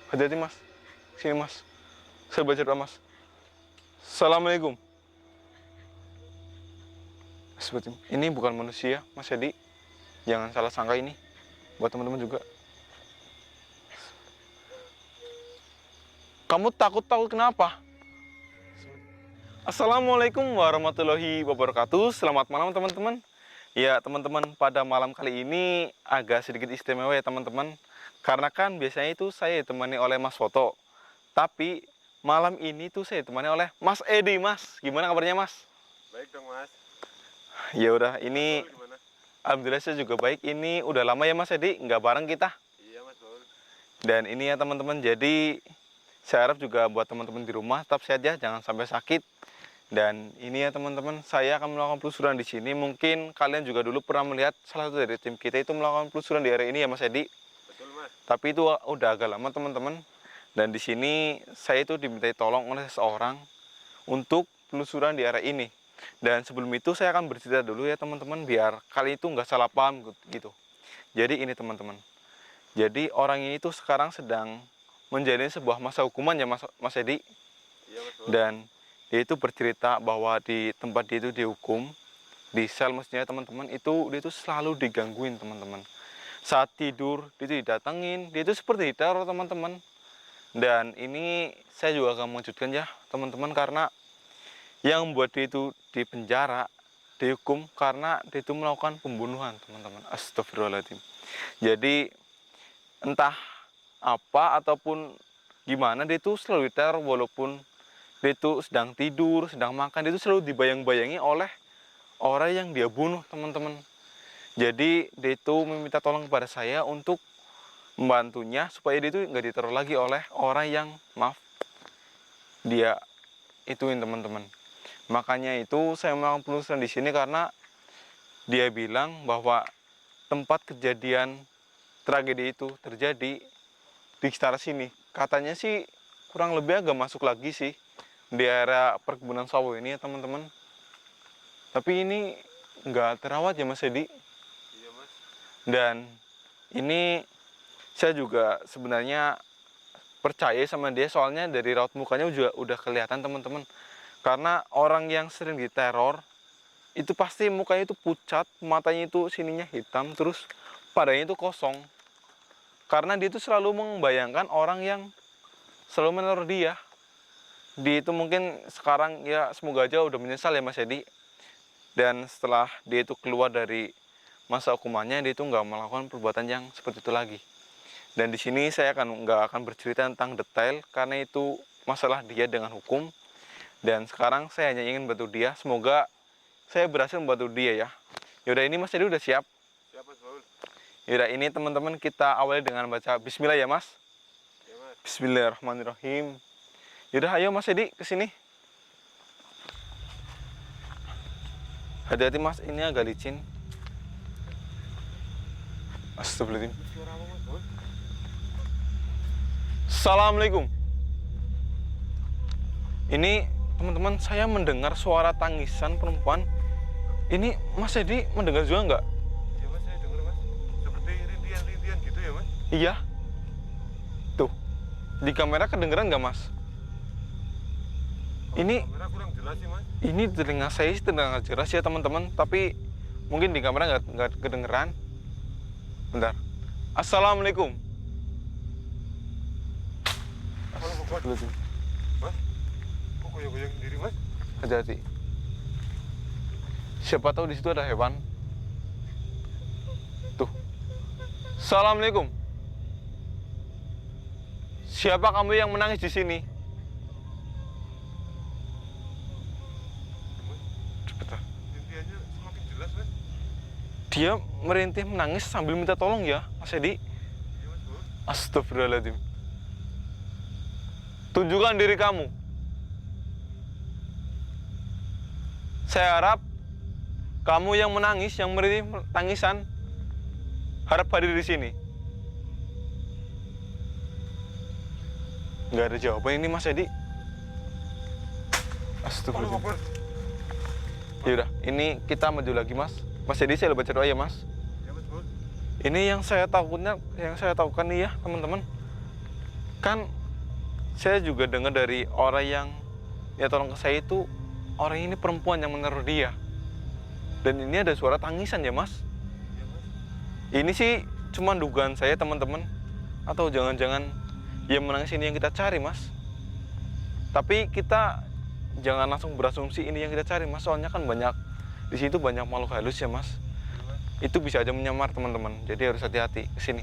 Hati-hati mas. Sini mas. Saya baca doa mas. Assalamualaikum. Seperti ini bukan manusia, Mas Edi. Jangan salah sangka ini. Buat teman-teman juga. Kamu takut kenapa? Assalamualaikum warahmatullahi wabarakatuh. Selamat malam teman-teman. Ya teman-teman, pada malam kali ini agak sedikit istimewa ya teman-teman. Karena kan biasanya itu saya ditemani oleh Mas Foto. Tapi malam ini tuh saya ditemani oleh Mas Edi. Mas, gimana kabarnya Mas? Baik dong Mas. Ya udah, ini Mas Baul gimana? alhamdulillah saya juga baik. Ini udah lama ya Mas Edi nggak bareng kita. Iya Mas Baul. Dan ini ya teman-teman, jadi saya harap juga buat teman-teman di rumah tetap sehat ya, jangan sampai sakit. Dan ini ya teman-teman, saya akan melakukan penelusuran di sini. Mungkin kalian juga dulu pernah melihat salah satu dari tim kita itu melakukan penelusuran di area ini ya Mas Edi. Betul Mas. Tapi itu udah agak lama teman-teman. Dan di sini saya itu dimintai tolong oleh seseorang untuk penelusuran di area ini. Dan sebelum itu saya akan bercerita dulu ya teman-teman, biar kalian itu nggak salah paham gitu. Jadi ini teman-teman. Jadi orang ini tuh sekarang sedang menjalani sebuah masa hukuman ya Mas Edi. Iya Mas Baul. Dan dia itu bercerita bahwa di tempat dia itu dihukum, di sel mestinya teman-teman, itu dia itu selalu digangguin teman-teman. Saat tidur dia itu didatengin, dia itu seperti diteror teman-teman. Dan ini saya juga akan mengejutkan ya teman-teman, karena yang membuat dia itu di penjara, dihukum karena dia itu melakukan pembunuhan teman-teman. Astagfirullahaladzim. Jadi entah apa ataupun gimana, dia itu selalu diteror walaupun dia itu sedang tidur, sedang makan, dia itu selalu dibayang-bayangi oleh orang yang dia bunuh teman-teman. Jadi dia itu meminta tolong kepada saya untuk membantunya supaya dia itu nggak diteror lagi oleh orang yang maaf dia ituin teman-teman. Makanya itu saya melakukan penelusuran di sini karena dia bilang bahwa tempat kejadian tragedi itu terjadi di sekitar sini. Katanya sih kurang lebih agak masuk lagi sih di area perkebunan sawah ini ya teman-teman. Tapi ini nggak terawat ya Mas Edi. Iya Mas. Dan ini saya juga sebenarnya percaya sama dia, soalnya dari raut mukanya juga udah kelihatan teman-teman. Karena orang yang sering diteror itu pasti mukanya itu pucat, matanya itu sininya hitam, terus padanya itu kosong. Karena dia itu selalu membayangkan orang yang selalu meneror dia. Dia itu mungkin sekarang ya semoga aja udah menyesal ya Mas Edi. Dan setelah dia itu keluar dari masa hukumannya, dia itu nggak melakukan perbuatan yang seperti itu lagi. Dan di sini saya nggak akan bercerita tentang detail karena itu masalah dia dengan hukum. Dan sekarang saya hanya ingin bantu dia. Semoga saya berhasil membantu dia ya. Yaudah, ini Mas Edi udah siap? Siap Mas Baul. Yaudah, ini teman-teman kita awali dengan baca Bismillah ya Mas. Iya Mas. Bismillahirrahmanirrahim. Yaudah, ayo Mas Edi ke sini. Hati-hati Mas, ini agak licin. Astagfirullahaladzim. Suara apa Mas Baul? Assalamualaikum. Ini teman-teman, saya mendengar suara tangisan perempuan. Ini Mas Edi mendengar juga nggak? Iya Mas, saya dengar Mas. Seperti rintian-rintian gitu ya Mas. Iya. Tuh, di kamera kedengeran nggak Mas? Ini Kamera kurang jelas sih Mas. ini telinga saya sih terdengar jelas ya teman-teman, tapi mungkin di kamera nggak kedengeran. Bentar. Assalamualaikum. Astagfirullahaladzim. Mas, kok goyang-goyang sendiri Mas? Hati-hati. Siapa tahu di situ ada hewan. Tuh. Assalamualaikum. Siapa kamu yang menangis di sini? Mas, Bentar. rintiannya semakin jelas Mas. Dia merintih menangis sambil minta tolong ya, Mas Edi. Iya Mas Baul. Astagfirullahaladzim. Tunjukkan diri kamu. Saya harap kamu yang menangis, yang merintih tangisan, harap hadir di sini. Nggak ada jawaban ini Mas Edi. Astagfirullahaladzim. Yaudah, ini kita maju lagi Mas. Mas Edi, saya baca doa ya Mas. Iya Mas Baul. Ini yang saya takutkan nih ya teman-teman. Kan saya juga dengar dari orang yang ya tolong ke saya itu, orang ini perempuan yang meneror dia. Dan ini ada suara tangisan ya mas. Iya mas. Ini sih cuma dugaan saya teman-teman. Atau jangan-jangan yang menangis ini yang kita cari mas. Tapi kita jangan langsung berasumsi ini yang kita cari mas. Soalnya kan banyak, di situ banyak makhluk halus ya mas. Iya mas. Itu bisa aja menyamar teman-teman. Jadi harus hati-hati. Kesini.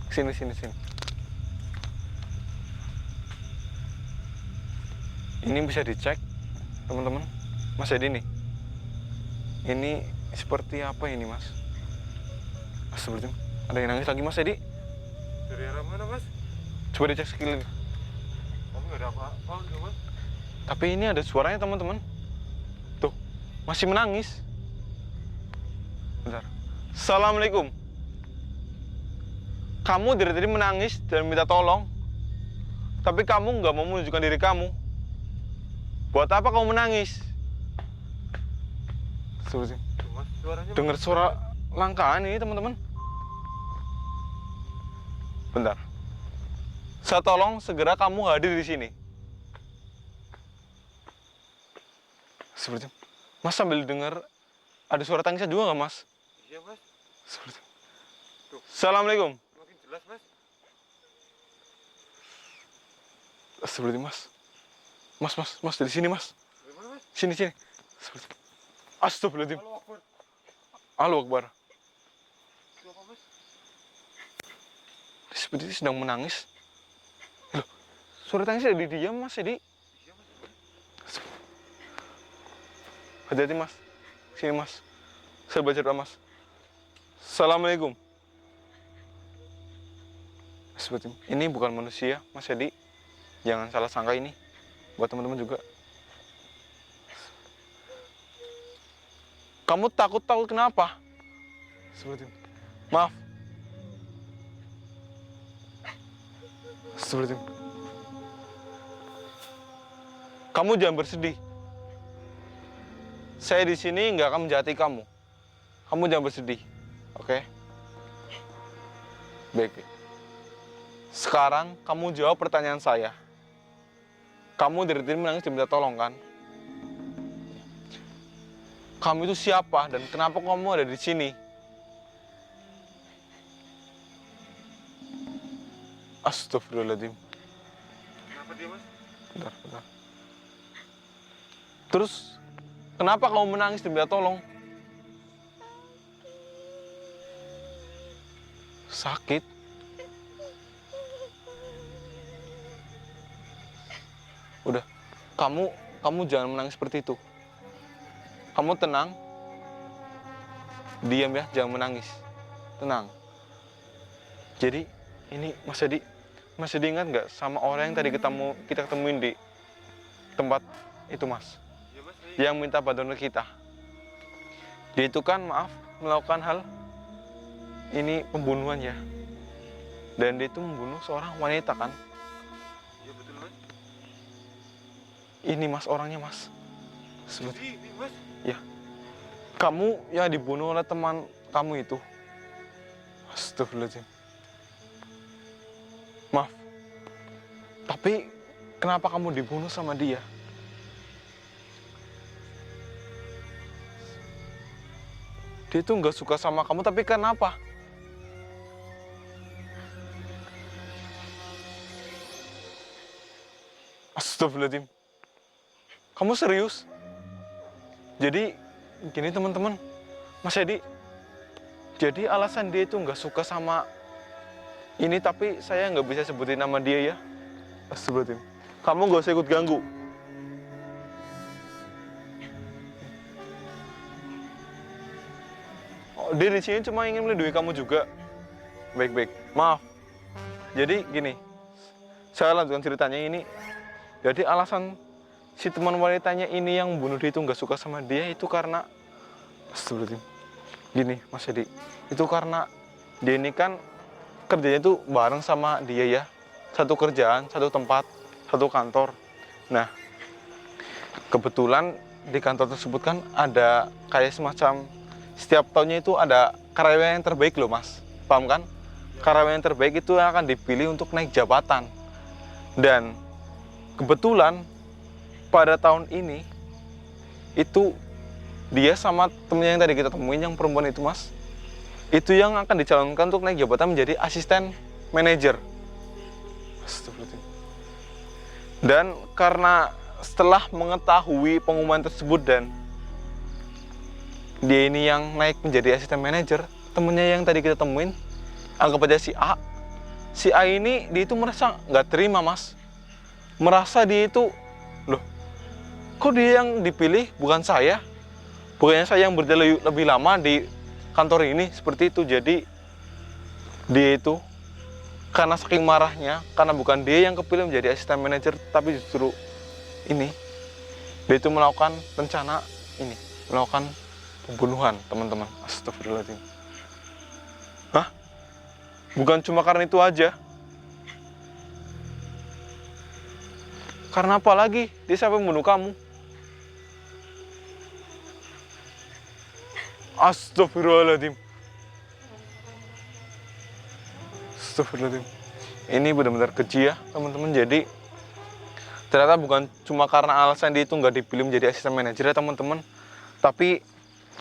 Sini. Ini bisa dicek teman-teman. Mas Edi nih. Ini seperti apa ini mas? Seperti ada yang nangis lagi mas Edi. Dari arah mana mas? Coba dicek sekeliling. Kamu nggak ada apa-apa gitu mas? Tapi ini ada suaranya teman-teman. Tuh, masih menangis. Bentar. Assalamualaikum. Kamu dari tadi menangis dan minta tolong. Tapi kamu nggak mau menunjukkan diri kamu. Buat apa kamu menangis? Seperti Tuh, mas, suaranya dengar mas. suara langkaan ini teman-teman. Bentar. Saya tolong segera kamu hadir di sini. Seperti Mas sambil dengar ada suara tangisan juga nggak mas? Iya mas. Seperti Tuh. Assalamualaikum. Makin jelas mas. Seperti mas dari sini mas. Dari mana mas? Sini. Seperti Astagfirullahaladzim. Halo Akbar. Allahu Akbar. Itu apa mas? Seperti sedang menangis. Loh, suara tangis ada di diam mas Edi. Iya mas. Hati-hati mas. Sini mas. Saya baca doa mas. Assalamualaikum. Seperti ini bukan manusia mas Edi. Jangan salah sangka ini. Buat teman-teman juga. Kamu takut kenapa? Seperti maaf. Seperti kamu jangan bersedih. Saya di sini nggak akan menjahati kamu. Kamu jangan bersedih, oke? Baik. Sekarang kamu jawab pertanyaan saya. Kamu dari tadi menangis dan minta tolong kan? Kamu itu siapa dan kenapa kamu ada di sini? Astagfirullahaladzim. Kenapa dia mas? Bentar. Terus, kenapa kamu menangis dan minta tolong? Sakit. Udah, kamu jangan menangis seperti itu. Kamu tenang. Diam ya, jangan menangis. Tenang. Jadi, ini Mas Edi ingat nggak sama orang yang tadi kita ketemuin di tempat itu mas? Iya mas. Yang minta bantuan ke kita. Dia itu kan melakukan hal ini pembunuhan ya. Dan dia itu membunuh seorang wanita kan? Iya betul mas. Ini mas orangnya mas. Seperti Ini mas. ya. Kamu yang dibunuh oleh teman kamu itu. Astagfirullahaladzim. Maaf. Tapi kenapa kamu dibunuh sama dia? Dia tuh nggak suka sama kamu, tapi kenapa? Astagfirullahaladzim. Kamu serius? Jadi, gini teman-teman. Mas Edi, jadi alasan dia itu nggak suka sama ini, tapi saya nggak bisa sebutin nama dia ya. Astagfirullahaladzim. Kamu nggak usah ikut ganggu. Oh, dia di sini cuma ingin melindungi kamu juga. Baik-baik. Maaf. Jadi gini, saya lanjutkan ceritanya ini. Jadi alasan si teman wanitanya ini yang bunuh dia itu nggak suka sama dia itu karena, astagfirullahaladzim. Gini, Mas Edi, itu karena dia ini kan kerjanya itu bareng sama dia ya. Satu kerjaan, satu tempat, satu kantor. Nah, kebetulan di kantor tersebut kan ada kayak semacam setiap tahunnya itu ada karyawan yang terbaik loh mas. Paham kan? Ya karyawan yang terbaik itu yang akan dipilih untuk naik jabatan. Dan kebetulan pada tahun ini itu dia sama temennya yang tadi kita temuin yang perempuan itu mas, itu yang akan dicalonkan untuk naik jabatan menjadi asisten manajer. Astagfirullahaladzim. Dan karena setelah mengetahui pengumuman tersebut dan dia ini yang naik menjadi asisten manajer, temennya yang tadi kita temuin, anggap aja si A ini dia itu merasa nggak terima mas, merasa dia itu, loh kok dia yang dipilih bukan saya, bukannya saya yang berjalan lebih lama di kantor ini, seperti itu. Jadi dia itu karena saking marahnya, karena bukan dia yang kepilih menjadi asisten manajer, tapi justru ini, dia itu melakukan rencana ini, melakukan pembunuhan, teman-teman. Astagfirullahaladzim. Hah? Bukan cuma karena itu aja. Karena apa lagi dia sampai membunuh kamu? Astagfirullahaladzim. Astagfirullahaladzim. Ini benar-benar keji ya teman-teman. Jadi ternyata bukan cuma karena alasan dia itu nggak dipilih menjadi asisten manajer ya teman-teman, tapi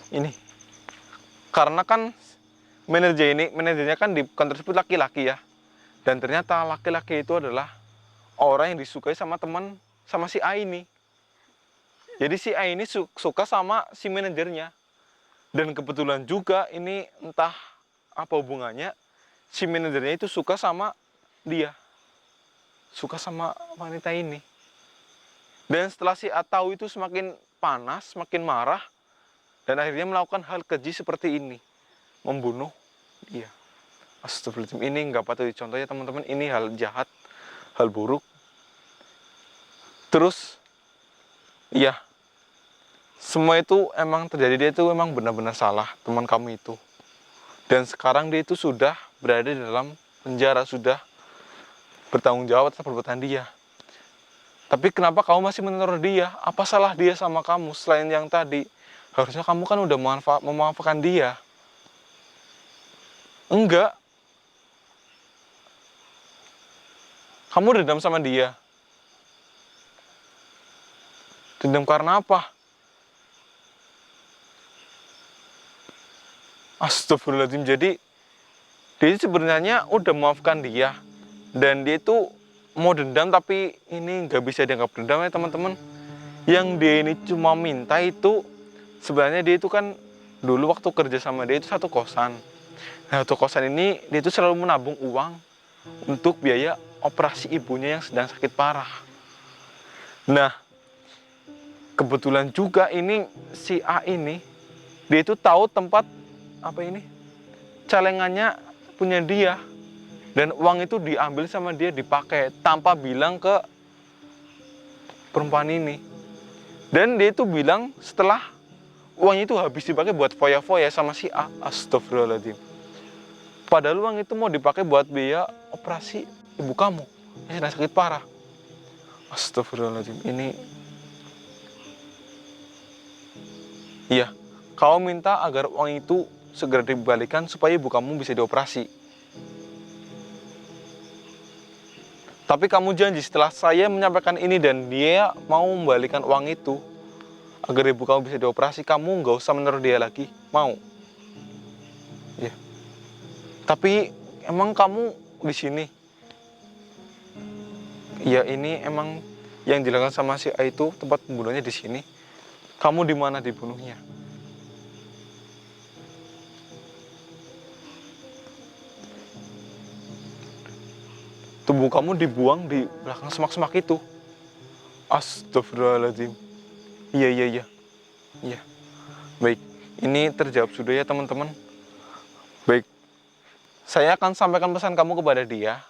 ini karena kan manajernya kan di kantor tersebut laki-laki ya, dan ternyata laki-laki itu adalah orang yang disukai sama sama si A ini. Jadi si A ini suka sama si manajernya. Dan kebetulan juga ini entah apa hubungannya, si manajernya itu suka sama dia, suka sama wanita ini. Dan setelah si A tahu itu semakin panas, semakin marah, dan akhirnya melakukan hal keji seperti ini, membunuh dia. Astagfirullahaladzim, ini nggak patut dicontoh ya teman-teman, ini hal jahat, hal buruk. Terus, ya, semua itu emang terjadi, dia itu emang benar-benar salah, teman kamu itu. Dan sekarang dia itu sudah berada di dalam penjara, sudah bertanggung jawab atas perbuatan dia. Tapi kenapa kamu masih meneror dia? Apa salah dia sama kamu selain yang tadi? Harusnya kamu kan udah memaafkan dia. Enggak. Kamu dendam sama dia. Dendam karena apa? Astagfirullahaladzim. Jadi dia sebenarnya udah memaafkan dia, dan dia itu mau dendam, tapi ini nggak bisa dianggap dendam ya teman-teman. Yang dia ini cuma minta itu, sebenarnya dia itu kan dulu waktu kerja sama dia itu satu kosan. Nah, satu kosan ini dia itu selalu menabung uang untuk biaya operasi ibunya yang sedang sakit parah. Nah, kebetulan juga ini si A ini, dia itu tahu tempat celengannya punya dia, dan uang itu diambil sama dia, dipakai tanpa bilang ke perempuan ini. Dan dia itu bilang setelah uang itu habis dipakai buat foya-foya sama si A. Astagfirullahaladzim. Padahal uang itu mau dipakai buat biaya operasi ibu kamu yang sedang sakit parah. Astagfirullahaladzim. Ini, iya, kau minta agar uang itu segera dikembalikan supaya ibu kamu bisa dioperasi. Tapi kamu janji setelah saya menyampaikan ini dan dia mau membalikan uang itu agar ibu kamu bisa dioperasi, kamu nggak usah meneror dia lagi. Mau? Ya. Tapi emang kamu di sini? Ya, ini emang yang dilakukan sama si A itu tempat pembunuhnya di sini. Kamu di mana dibunuhnya? Tubuh kamu dibuang di belakang semak-semak itu. Astagfirullahaladzim. Iya. Iya. Baik, ini terjawab sudah ya teman-teman. Baik, saya akan sampaikan pesan kamu kepada dia.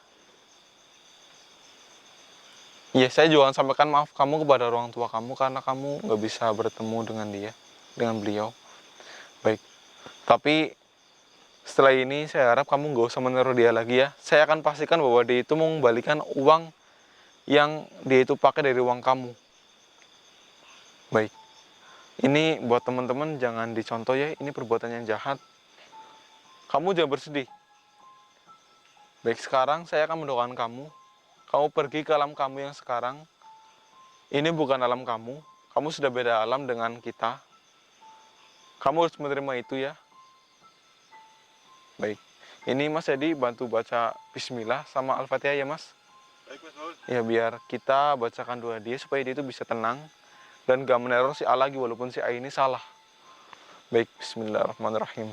Iya, saya juga akan sampaikan maaf kamu kepada orang tua kamu karena kamu nggak bisa bertemu dengan dia, dengan beliau. Baik, tapi setelah ini saya harap kamu nggak usah meneror dia lagi ya. Saya akan pastikan bahwa dia itu mau mengembalikan uang yang dia itu pakai dari uang kamu. Baik, ini buat teman-teman jangan dicontoh ya, ini perbuatan yang jahat. Kamu jangan bersedih. Baik, sekarang saya akan mendoakan kamu. Kamu pergi ke alam kamu yang sekarang. Ini bukan alam kamu. Kamu sudah beda alam dengan kita. Kamu harus menerima itu ya. Baik. Ini Mas Edi bantu baca Bismillah sama Al-Fatihah ya Mas. Baik Mas Baul. Ya biar kita bacakan doa dia supaya dia itu bisa tenang dan gak meneror si A lagi walaupun si A ini salah. Baik, Bismillahirrahmanirrahim.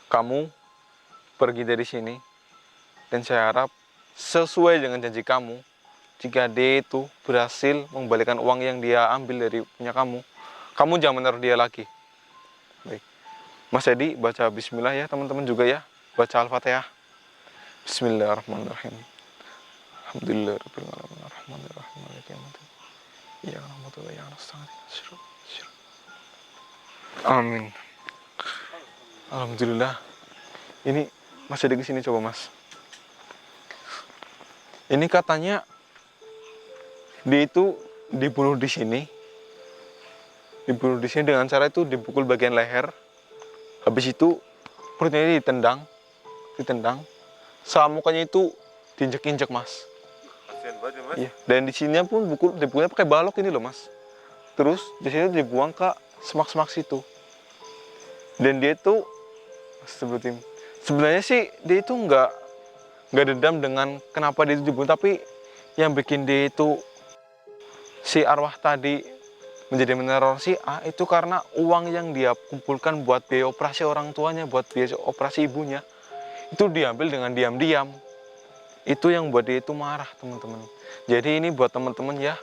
Kamu pergi dari sini dan saya harap sesuai dengan janji kamu, jika dia itu berhasil mengembalikan uang yang dia ambil dari punya kamu jangan meneror dia lagi. Baik. Mas Edi baca Bismillah ya teman-teman juga ya. Baca Al-Fatihah. Bismillahirrahmanirrahim. Alhamdulillahirrahmanirrahim. Ar-Rahmanirrahim. Maliki yaumiddin. Iyyaka na'budu wa iyyaka nasta'in. Amin. Alhamdulillah. Ini Mas Edi kesini coba Mas. Ini katanya dia itu dibunuh di sini. Dibunuh di sini dengan cara itu dipukul bagian leher. Habis itu perutnya ditendang. Sama mukanya itu diinjek-injek Mas. Kasihan banget ya Mas. Iya. Dan di sini pun dipukulnya pakai balok ini loh Mas. Terus di sini dibuang ke semak-semak situ. Dan dia itu sebenarnya sih dia itu nggak dendam dengan kenapa dia itu dibunuh, tapi yang bikin dia itu si arwah tadi menjadi meneror si A itu karena uang yang dia kumpulkan buat biaya operasi orang tuanya, buat biaya operasi ibunya itu diambil dengan diam-diam. Itu yang buat dia itu marah teman-teman. Jadi ini buat teman-teman ya,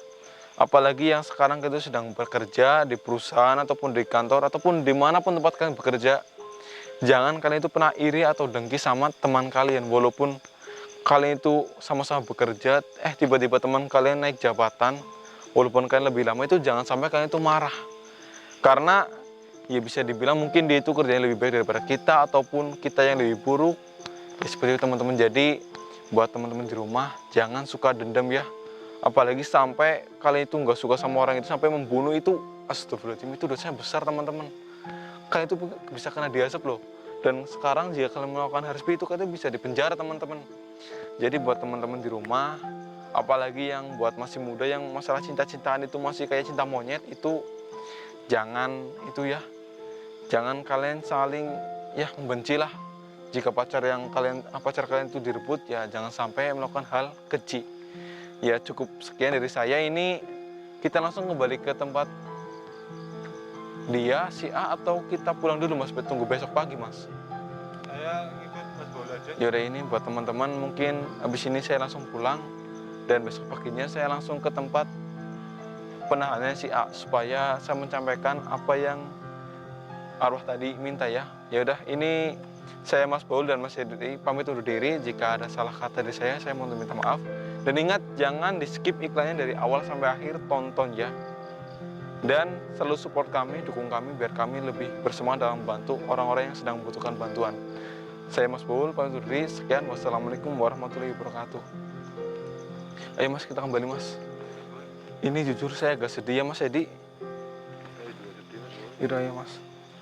apalagi yang sekarang itu sedang bekerja di perusahaan ataupun di kantor ataupun dimanapun tempat kalian bekerja, jangan kalian itu pernah iri atau dengki sama teman kalian. Walaupun kalian itu sama-sama bekerja, tiba-tiba teman kalian naik jabatan, walaupun kalian lebih lama, itu jangan sampai kalian itu marah. Karena ya bisa dibilang mungkin dia itu kerjanya lebih baik daripada kita, ataupun kita yang lebih buruk. Ya seperti itu teman-teman. Jadi buat teman-teman di rumah, jangan suka dendam ya. Apalagi sampai kalian itu nggak suka sama orang itu sampai membunuh, itu astagfirullahaladzim, itu dosanya besar teman-teman. Kalian itu bisa kena diazab loh. Dan sekarang jika kalian melakukan hal seperti itu, kalian bisa dipenjara teman-teman. Jadi buat teman-teman di rumah, apalagi yang buat masih muda, yang masalah cinta-cintaan itu masih kayak cinta monyet, itu jangan itu ya. Jangan kalian saling ya membenci lah. Jika pacar kalian itu direbut, ya jangan sampai melakukan hal keji. Ya cukup sekian dari saya. Ini kita langsung kembali ke tempat dia si A atau kita pulang dulu Mas, tunggu besok pagi Mas? Saya ngikut Mas Baul aja. Yaudah, ini buat teman-teman, mungkin habis ini saya langsung pulang dan besok paginya saya langsung ke tempat penahanannya si A supaya saya menyampaikan apa yang arwah tadi minta ya. Yaudah, ini saya Mas Baul dan Mas Edi pamit undur diri. Jika ada salah kata dari saya mohon minta maaf. Dan ingat, jangan di skip iklannya dari awal sampai akhir, tonton ya. Dan selalu support kami, dukung kami biar kami lebih bersemangat dalam membantu orang-orang yang sedang membutuhkan bantuan. Saya Mas Baul, pamit undur diri. Sekian, wassalamualaikum warahmatullahi wabarakatuh. Ayo Mas, kita kembali Mas. Ini jujur saya agak sedih ya Mas Edi. Saya juga sedih Mas Baul. Yaudah ya Mas.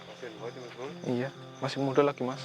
Kasihan banget ya Mas Baul. Iya, masih muda lagi Mas.